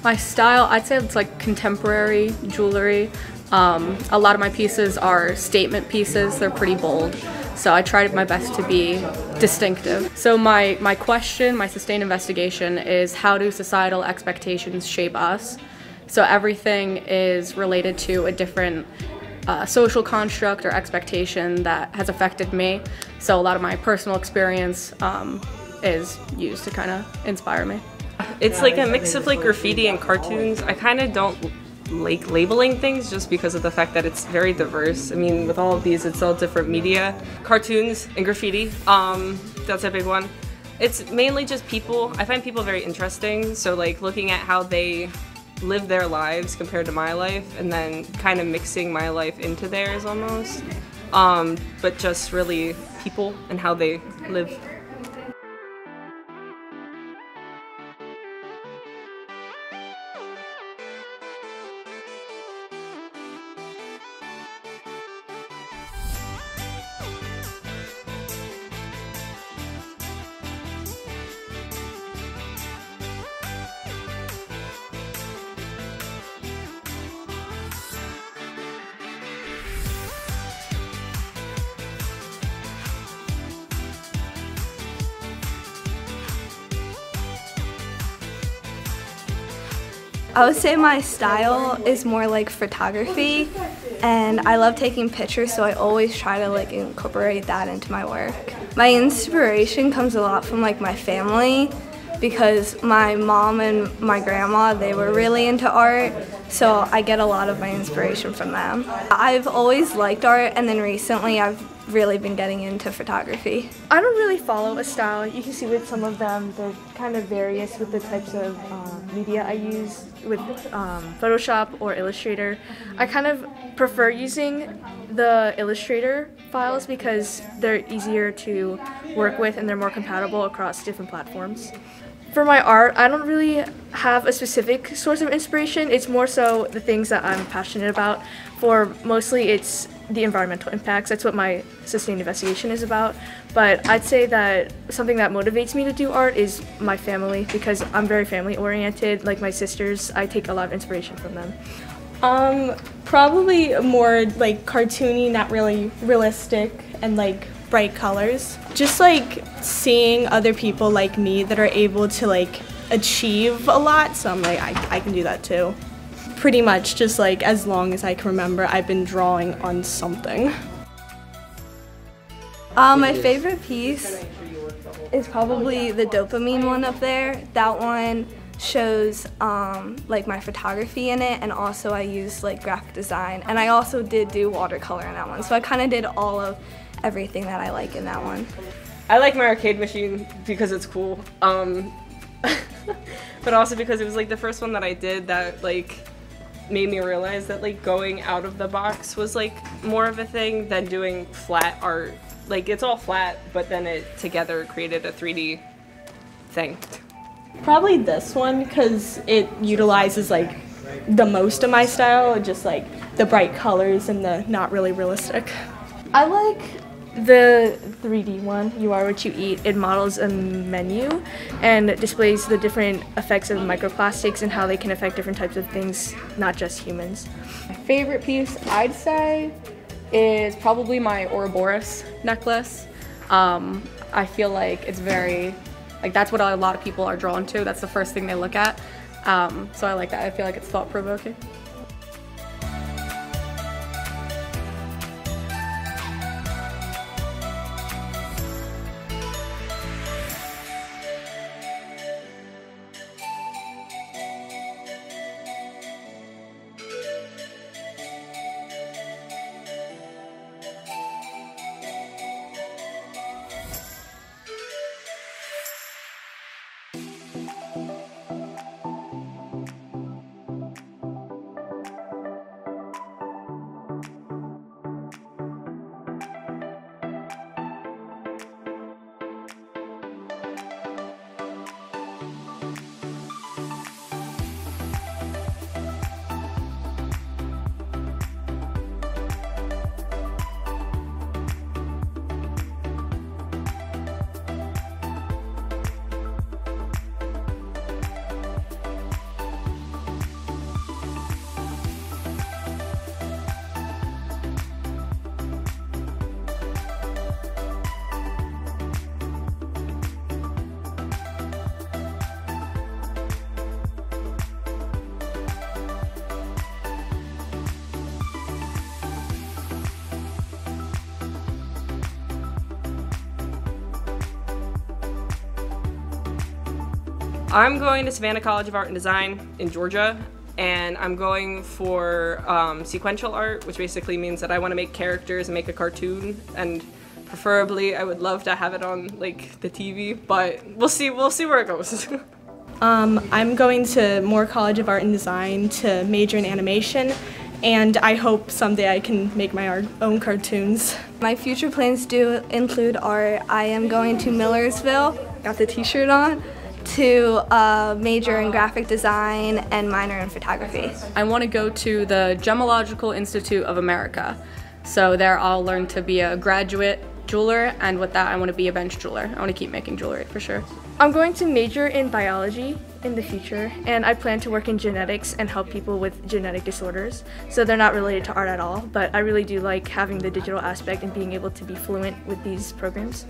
My style, I'd say it's like contemporary jewelry. A lot of my pieces are statement pieces. They're pretty bold. So I tried my best to be distinctive. So my question, my sustained investigation is, how do societal expectations shape us? So everything is related to a different social construct or expectation that has affected me. So a lot of my personal experience is used to kind of inspire me. It's like a mix of like graffiti and cartoons. I kind of don't like labeling things just because of the fact that it's very diverse. I mean, with all of these, it's all different media. Cartoons and graffiti, that's a big one. It's mainly just people. I find people very interesting, so like looking at how they live their lives compared to my life, and then kind of mixing my life into theirs almost. But just really people and how they live. I would say my style is more like photography, and I love taking pictures, so I always try to like incorporate that into my work. My inspiration comes a lot from like my family, because my mom and my grandma, they were really into art, so I get a lot of my inspiration from them. I've always liked art, and then recently I've really been getting into photography. I don't really follow a style. You can see with some of them, they're kind of various with the types of media I use with Photoshop or Illustrator. I kind of prefer using the Illustrator files because they're easier to work with and they're more compatible across different platforms. For my art, I don't really have a specific source of inspiration. It's more so the things that I'm passionate about. For mostly it's the environmental impacts. That's what my sustained investigation is about. But I'd say that something that motivates me to do art is my family, because I'm very family oriented. Like my sisters, I take a lot of inspiration from them. Probably more like cartoony, not really realistic, and like bright colors. Just like seeing other people like me that are able to like achieve a lot, so I'm like, I can do that too. Pretty much just like as long as I can remember, I've been drawing on something. My favorite piece is probably the dopamine one up there. That one shows like my photography in it, and also I used like graphic design, and I also did do watercolor in that one, so I kind of did all of everything that I like in that one. I like my arcade machine because it's cool, but also because it was like the first one that I did that like made me realize that like going out of the box was like more of a thing than doing flat art. Like it's all flat, but then it together created a 3D thing. Probably this one, because it utilizes like the most of my style, just like the bright colors and the not really realistic. I like the 3D one, You Are What You Eat. It models a menu and displays the different effects of microplastics and how they can affect different types of things, not just humans. My favorite piece, I'd say, is probably my Ouroboros necklace. I feel like it's very, like that's what a lot of people are drawn to. That's the first thing they look at. So I like that. I feel like it's thought-provoking. I'm going to Savannah College of Art and Design in Georgia, and I'm going for sequential art, which basically means that I want to make characters and make a cartoon, and preferably I would love to have it on like the TV, but we'll see where it goes. I'm going to Moore College of Art and Design to major in animation, and I hope someday I can make my own cartoons. My future plans do include art. I am going to Millersville, got the t-shirt on, to major in graphic design and minor in photography. I want to go to the Gemological Institute of America. So there I'll learn to be a graduate jeweler, and with that I want to be a bench jeweler. I want to keep making jewelry for sure. I'm going to major in biology in the future, and I plan to work in genetics and help people with genetic disorders. So they're not related to art at all, but I really do like having the digital aspect and being able to be fluent with these programs.